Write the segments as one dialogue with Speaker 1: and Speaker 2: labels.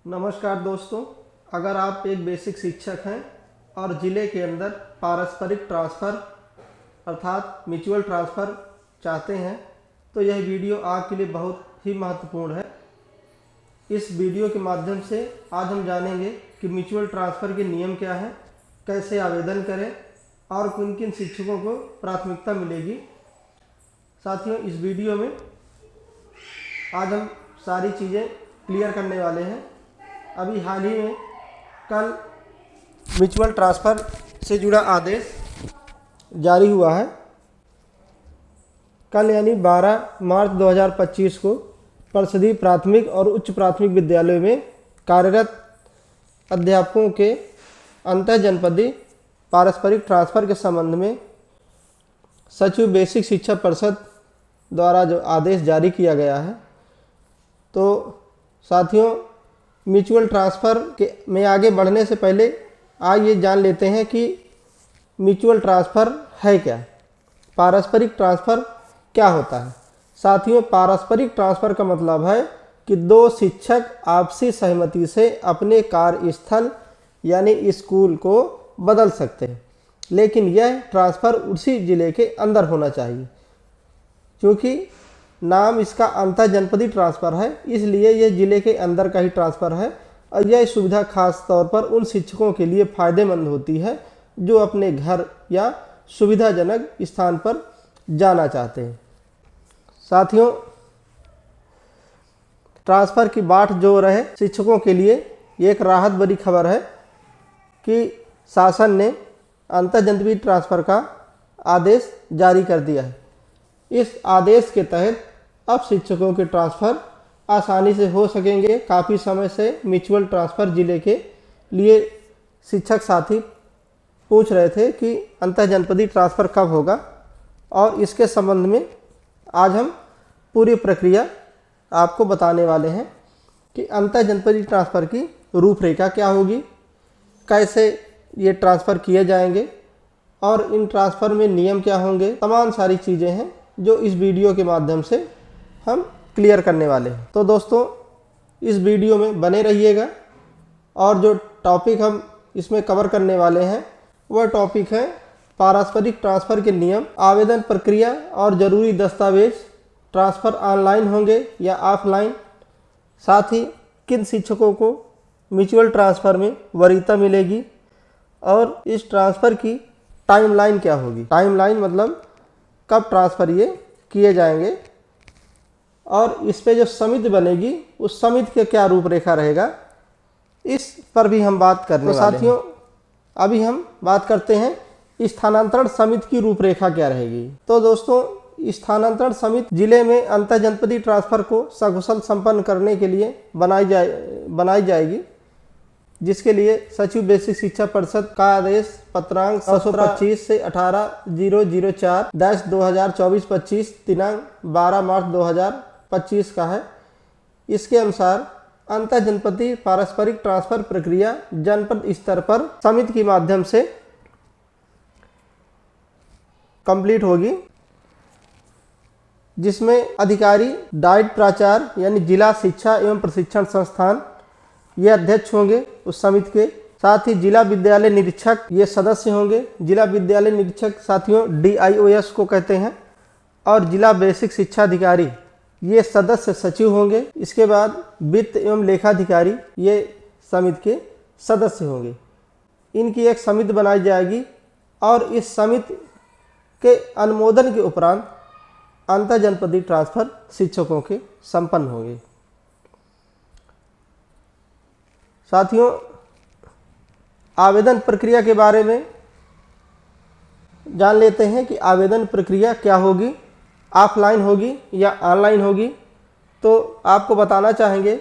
Speaker 1: नमस्कार दोस्तों, अगर आप एक बेसिक शिक्षक हैं और ज़िले के अंदर पारस्परिक ट्रांसफ़र अर्थात म्यूचुअल ट्रांसफ़र चाहते हैं तो यह वीडियो आपके लिए बहुत ही महत्वपूर्ण है। इस वीडियो के माध्यम से आज हम जानेंगे कि म्यूचुअल ट्रांसफ़र के नियम क्या हैं, कैसे आवेदन करें और किन किन शिक्षकों को प्राथमिकता मिलेगी। साथियों, इस वीडियो में आज हम सारी चीज़ें क्लियर करने वाले हैं। अभी हाल ही में कल म्यूचुअल ट्रांसफ़र से जुड़ा आदेश जारी हुआ है। कल यानी 12 मार्च 2025 को परिषदीय प्राथमिक और उच्च प्राथमिक विद्यालयों में कार्यरत अध्यापकों के अंतः जनपदीय पारस्परिक ट्रांसफ़र के संबंध में सचिव बेसिक शिक्षा परिषद द्वारा जो आदेश जारी किया गया है। तो साथियों, म्यूचुअल ट्रांसफ़र के में आगे बढ़ने से पहले आइए जान लेते हैं कि म्यूचुअल ट्रांसफ़र है क्या, पारस्परिक ट्रांसफ़र क्या होता है। साथियों, पारस्परिक ट्रांसफ़र का मतलब है कि दो शिक्षक आपसी सहमति से अपने कार्यस्थल यानी स्कूल को बदल सकते हैं, लेकिन यह ट्रांसफ़र उसी ज़िले के अंदर होना चाहिए। क्योंकि नाम इसका अंतर जनपदीय ट्रांसफ़र है, इसलिए यह ज़िले के अंदर का ही ट्रांसफ़र है और यह सुविधा खास तौर पर उन शिक्षकों के लिए फ़ायदेमंद होती है जो अपने घर या सुविधाजनक स्थान पर जाना चाहते हैं। साथियों, ट्रांसफ़र की बाट जो रहे शिक्षकों के लिए एक राहत भरी खबर है कि शासन ने अंतर जनपदीय ट्रांसफ़र का आदेश जारी कर दिया है। इस आदेश के तहत अब शिक्षकों के ट्रांसफ़र आसानी से हो सकेंगे। काफ़ी समय से म्यूचुअल ट्रांसफ़र ज़िले के लिए शिक्षक साथी पूछ रहे थे कि अंतर जनपदीय ट्रांसफ़र कब होगा, और इसके संबंध में आज हम पूरी प्रक्रिया आपको बताने वाले हैं कि अंतर जनपदीय ट्रांसफ़र की रूपरेखा क्या होगी, कैसे ये ट्रांसफ़र किए जाएंगे और इन ट्रांसफ़र में नियम क्या होंगे। तमाम सारी चीज़ें हैं जो इस वीडियो के माध्यम से हम क्लियर करने वाले हैं। तो दोस्तों, इस वीडियो में बने रहिएगा और जो टॉपिक हम इसमें कवर करने वाले हैं वह टॉपिक है पारस्परिक ट्रांसफ़र के नियम, आवेदन प्रक्रिया और ज़रूरी दस्तावेज, ट्रांसफ़र ऑनलाइन होंगे या ऑफलाइन, साथ ही किन शिक्षकों को म्यूचुअल ट्रांसफ़र में वरीयता मिलेगी और इस ट्रांसफ़र की टाइमलाइन क्या होगी। टाइमलाइन मतलब कब ट्रांसफ़र ये किए जाएंगे और इस पे जो समिति बनेगी उस समिति के क्या रूपरेखा रहेगा, इस पर भी हम बात करने वाले हैं। साथियों, अभी हम बात करते हैं स्थानांतरण समिति की रूपरेखा क्या रहेगी। तो दोस्तों, स्थानांतरण समिति जिले में अंतर जनपदीय ट्रांसफ़र को सकुशल संपन्न करने के लिए बनाई जाएगी, जिसके लिए सचिव बेसिक शिक्षा परिषद का आदेश पत्रांक 925 से 18/004-2024-25 दिनांक 12 मार्च 2025 का है। इसके अनुसार अंतर जनपदीय पारस्परिक ट्रांसफ़र प्रक्रिया जनपद स्तर पर समिति के माध्यम से कंप्लीट होगी, जिसमें अधिकारी डाइट प्राचार्य यानी जिला शिक्षा एवं प्रशिक्षण संस्थान ये अध्यक्ष होंगे उस समिति के। साथ ही जिला विद्यालय निरीक्षक ये सदस्य होंगे। जिला विद्यालय निरीक्षक साथियों DIOS को कहते हैं, और जिला बेसिक शिक्षा अधिकारी ये सदस्य सचिव होंगे। इसके बाद वित्त एवं लेखाधिकारी ये समिति के सदस्य होंगे। इनकी एक समिति बनाई जाएगी और इस समिति के अनुमोदन के उपरांत अंतर जनपदीय ट्रांसफ़र शिक्षकों के संपन्न होंगे। साथियों, आवेदन प्रक्रिया के बारे में जान लेते हैं कि आवेदन प्रक्रिया क्या होगी, ऑफलाइन होगी या ऑनलाइन होगी। तो आपको बताना चाहेंगे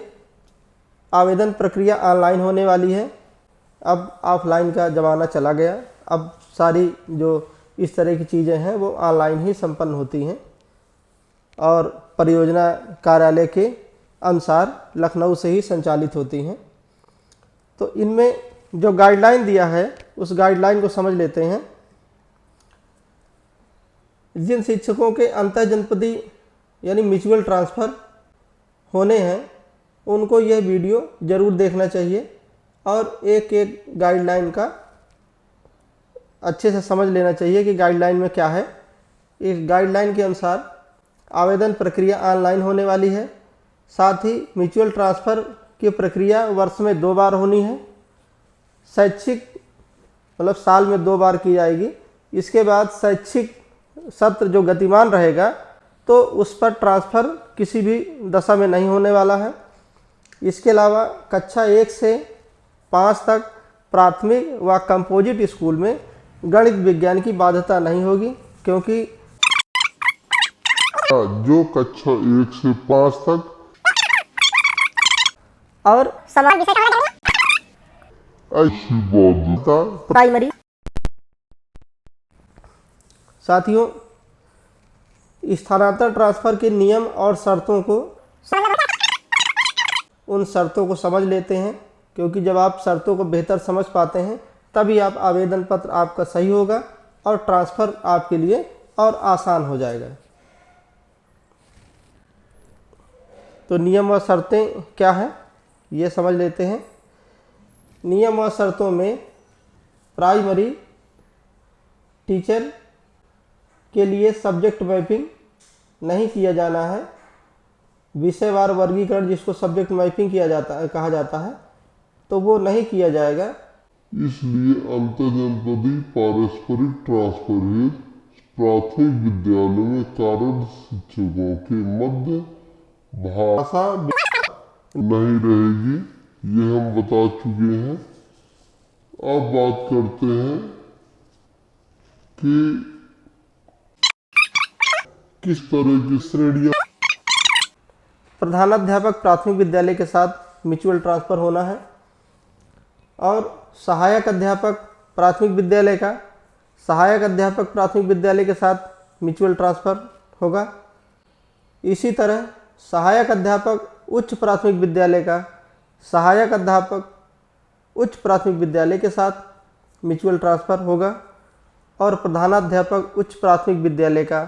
Speaker 1: आवेदन प्रक्रिया ऑनलाइन होने वाली है। अब ऑफलाइन का ज़माना चला गया, अब सारी जो इस तरह की चीज़ें हैं वो ऑनलाइन ही संपन्न होती हैं और परियोजना कार्यालय के अनुसार लखनऊ से ही संचालित होती हैं। तो इनमें जो गाइडलाइन दिया है उस गाइडलाइन को समझ लेते हैं। जिन शिक्षकों के अंतर जनपदीय यानी म्यूचुअल ट्रांसफ़र होने हैं उनको यह वीडियो ज़रूर देखना चाहिए और एक एक गाइडलाइन का अच्छे से समझ लेना चाहिए कि गाइडलाइन में क्या है। इस गाइडलाइन के अनुसार आवेदन प्रक्रिया ऑनलाइन होने वाली है। साथ ही म्यूचुअल ट्रांसफ़र की प्रक्रिया वर्ष में 2 बार होनी है। शैक्षिक मतलब साल में 2 बार की जाएगी। इसके बाद शैक्षिक सत्र जो गतिमान रहेगा तो उस पर ट्रांसफ़र किसी भी दशा में नहीं होने वाला है। इसके अलावा कक्षा 1 से 5 तक प्राथमिक व कंपोजिट स्कूल में गणित विज्ञान की बाध्यता नहीं होगी, क्योंकि
Speaker 2: जो कक्षा 1 से 5 तक
Speaker 1: और
Speaker 3: समान विषय का होगा
Speaker 2: ऐसी बाध्यता
Speaker 1: प्राइमरी। साथियों, स्थानांतरण ट्रांसफ़र के नियम और शर्तों को उन शर्तों को समझ लेते हैं, क्योंकि जब आप शर्तों को बेहतर समझ पाते हैं तभी आप आवेदन पत्र आपका सही होगा और ट्रांसफ़र आपके लिए और आसान हो जाएगा। तो नियम व शर्तें क्या हैं ये समझ लेते हैं। नियम व शर्तों में प्राइमरी टीचर के लिए सब्जेक्ट मैपिंग नहीं किया जाना है। विषयवार वर्गीकरण जिसको सब्जेक्ट मैपिंग किया जाता है कहा जाता है, तो वो नहीं किया जाएगा।
Speaker 2: इसलिए अंतर्जनपदीय पारस्परिक ट्रांसफर हेतु प्राथमिक विद्यालयों में कार्यरत शिक्षकों के मध्य भाषा नहीं रहेगी, ये हम बता चुके हैं। अब बात करते हैं कि किस तरह की श्रेणियां।
Speaker 1: प्रधानाध्यापक प्राथमिक विद्यालय के साथ म्यूचुअल ट्रांसफ़र होना है और सहायक अध्यापक प्राथमिक विद्यालय का सहायक अध्यापक प्राथमिक विद्यालय के साथ म्यूचुअल ट्रांसफ़र होगा। इसी तरह सहायक अध्यापक उच्च प्राथमिक विद्यालय का सहायक अध्यापक उच्च प्राथमिक विद्यालय के साथ म्यूचुअल ट्रांसफ़र होगा और प्रधानाध्यापक उच्च प्राथमिक विद्यालय का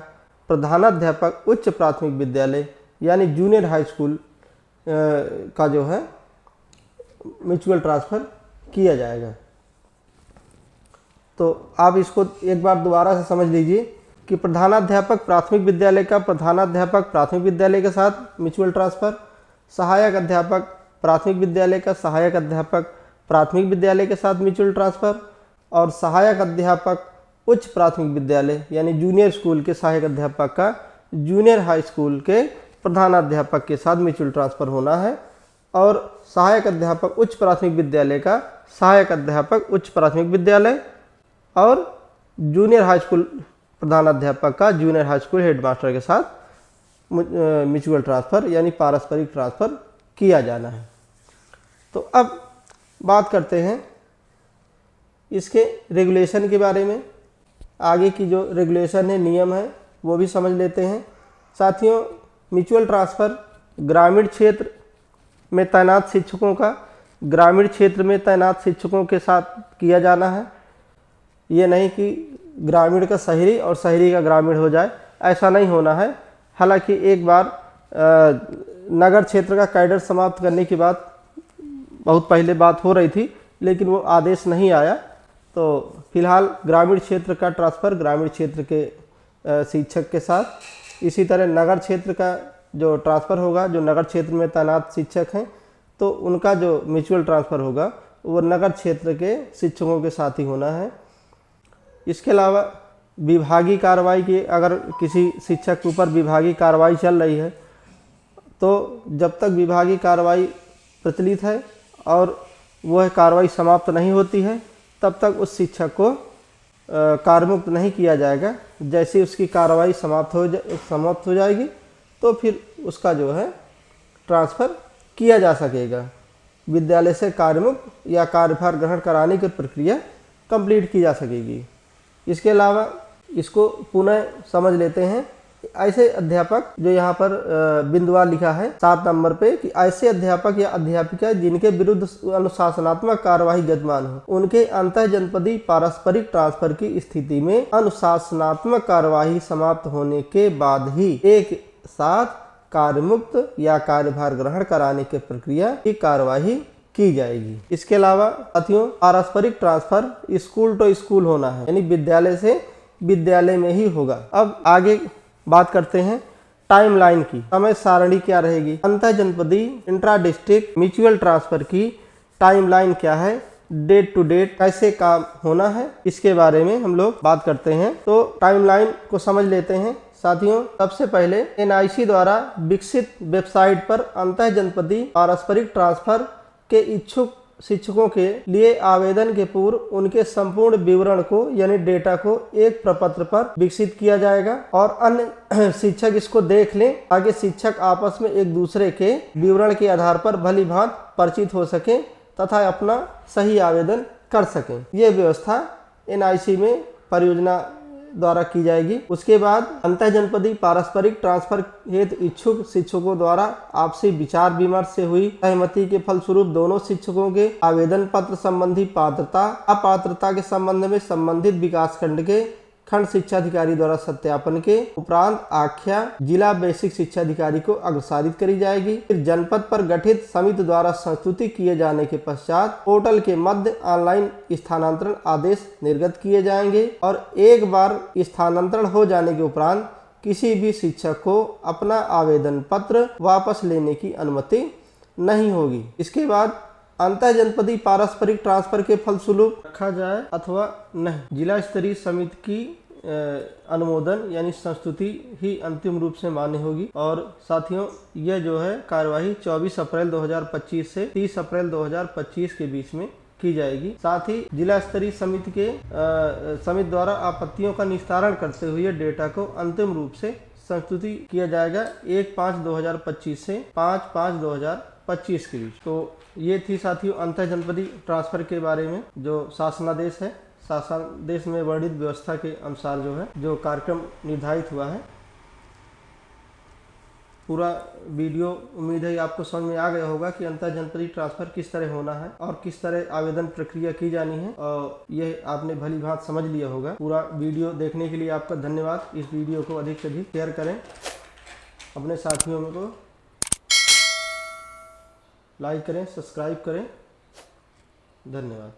Speaker 1: प्रधानाध्यापक उच्च प्राथमिक विद्यालय यानी जूनियर हाई स्कूल का जो है म्यूचुअल ट्रांसफ़र किया जाएगा। तो आप इसको एक बार दोबारा से समझ लीजिए कि प्रधानाध्यापक प्राथमिक विद्यालय का प्रधानाध्यापक प्राथमिक विद्यालय के साथ म्यूचुअल ट्रांसफ़र, सहायक अध्यापक प्राथमिक विद्यालय का सहायक अध्यापक प्राथमिक विद्यालय के साथ म्यूचुअल ट्रांसफ़र और सहायक अध्यापक उच्च प्राथमिक विद्यालय यानी जूनियर स्कूल के सहायक अध्यापक का जूनियर हाई स्कूल के प्रधानाध्यापक के साथ म्यूचुअल ट्रांसफ़र होना है और सहायक अध्यापक उच्च प्राथमिक विद्यालय का सहायक अध्यापक उच्च प्राथमिक विद्यालय और जूनियर हाई स्कूल प्रधानाध्यापक का जूनियर हाई स्कूल हेडमास्टर के साथ म्यूचुअल ट्रांसफ़र यानी पारस्परिक ट्रांसफ़र किया जाना है। तो अब बात करते हैं इसके रेगुलेशन के बारे में। आगे की जो रेगुलेशन है, नियम है, वो भी समझ लेते हैं। साथियों, म्यूचुअल ट्रांसफ़र ग्रामीण क्षेत्र में तैनात शिक्षकों का ग्रामीण क्षेत्र में तैनात शिक्षकों के साथ किया जाना है। ये नहीं कि ग्रामीण का शहरी और शहरी का ग्रामीण हो जाए, ऐसा नहीं होना है। हालांकि एक बार नगर क्षेत्र का कैडर समाप्त करने की बात बहुत पहले बात हो रही थी, लेकिन वो आदेश नहीं आया। तो फिलहाल ग्रामीण क्षेत्र का ट्रांसफ़र ग्रामीण क्षेत्र के शिक्षक के साथ, इसी तरह नगर क्षेत्र का जो ट्रांसफ़र होगा, जो नगर क्षेत्र में तैनात शिक्षक हैं तो उनका जो म्यूचुअल ट्रांसफ़र होगा वो नगर क्षेत्र के शिक्षकों के साथ ही होना है। इसके अलावा विभागीय कार्रवाई की, अगर किसी शिक्षक के ऊपर विभागीय कार्रवाई चल रही है तो जब तक विभागीय कार्रवाई प्रचलित है और वह कार्रवाई समाप्त नहीं होती है तब तक उस शिक्षक को कार्यमुक्त नहीं किया जाएगा। जैसे उसकी कार्रवाई समाप्त हो जाएगी तो फिर उसका जो है ट्रांसफ़र किया जा सकेगा। विद्यालय से कार्यमुक्त या कार्यभार ग्रहण कराने की प्रक्रिया कंप्लीट की जा सकेगी। इसके अलावा इसको पुनः समझ लेते हैं। ऐसे अध्यापक, जो यहाँ पर बिंदुवार लिखा है 7 नंबर पे, कि ऐसे अध्यापक या अध्यापिका जिनके विरुद्ध अनुशासनात्मक कार्यवाही गतिमान हो, उनके अंतः जनपदीय पारस्परिक ट्रांसफर की स्थिति में अनुशासनात्मक कार्यवाही समाप्त होने के बाद ही एक साथ कार्यमुक्त या कार्यभार ग्रहण कराने की प्रक्रिया की कार्यवाही की जाएगी। इसके अलावा साथियों पारस्परिक ट्रांसफर स्कूल टू स्कूल होना है, यानी विद्यालय से विद्यालय में ही होगा। अब आगे बात करते हैं टाइमलाइन की। समय सारणी क्या रहेगी, अंतर जनपदीय इंट्रा डिस्ट्रिक्ट म्यूचुअल ट्रांसफर की टाइमलाइन क्या है, डेट टू डेट कैसे काम होना है, इसके बारे में हम लोग बात करते हैं। तो टाइमलाइन को समझ लेते हैं साथियों। सबसे पहले NIC द्वारा विकसित वेबसाइट पर अंतर जनपदीय पारस्परिक ट्रांसफर के इच्छुक शिक्षकों के लिए आवेदन के पूर्व उनके संपूर्ण विवरण को यानी डेटा को एक प्रपत्र पर विकसित किया जाएगा और अन्य शिक्षक इसको देख लें ताकि शिक्षक आपस में एक दूसरे के विवरण के आधार पर भली भांति परिचित हो सके तथा अपना सही आवेदन कर सकें। ये व्यवस्था NIC में परियोजना द्वारा की जाएगी। उसके बाद अंतर जनपदीय पारस्परिक ट्रांसफर हेतु इच्छुक शिक्षकों द्वारा आपसी विचार विमर्श से हुई सहमति के फलस्वरूप दोनों शिक्षकों के आवेदन पत्र संबंधी पात्रता अपात्रता के संबंध में संबंधित विकास खंड के खंड शिक्षा अधिकारी द्वारा सत्यापन के उपरांत आख्या जिला बेसिक शिक्षा अधिकारी को अग्रसारित करी जाएगी। फिर जनपद पर गठित समिति द्वारा संस्तुति किए जाने के पश्चात पोर्टल के मध्य ऑनलाइन स्थानांतरण आदेश निर्गत किए जाएंगे और एक बार स्थानांतरण हो जाने के उपरांत किसी भी शिक्षक को अपना आवेदन पत्र वापस लेने की अनुमति नहीं होगी। इसके बाद अंतर जनपदीय पारस्परिक ट्रांसफर के फलस्वरूप रखा जाए अथवा नहीं, जिला स्तरीय समिति की अनुमोदन यानी संस्तुति ही अंतिम रूप से मान्य होगी। और साथियों यह जो है कार्यवाही 24 अप्रैल 2025 से 30 अप्रैल 2025 के बीच में की जाएगी। साथ ही जिला स्तरीय समिति द्वारा आपत्तियों का निस्तारण करते हुए डेटा को अंतिम रूप से संस्तुति किया जाएगा 1/5/2025 से 5/5/2025 के बीच। तो ये थी साथियों अंतर जनपदीय ट्रांसफर के बारे में जो शासनादेश है। शासनादेश में वर्णित व्यवस्था के अनुसार जो है जो कार्यक्रम निर्धारित हुआ है। पूरा वीडियो उम्मीद है आपको समझ में आ गया होगा कि अंतर जनपदीय ट्रांसफर किस तरह होना है और किस तरह आवेदन प्रक्रिया की जानी है, और यह आपने भली भांति समझ लिया होगा। पूरा वीडियो देखने के लिए आपका धन्यवाद। इस वीडियो को अधिक से अधिक शेयर करें, अपने साथियों को लाइक करें, सब्सक्राइब करें। धन्यवाद।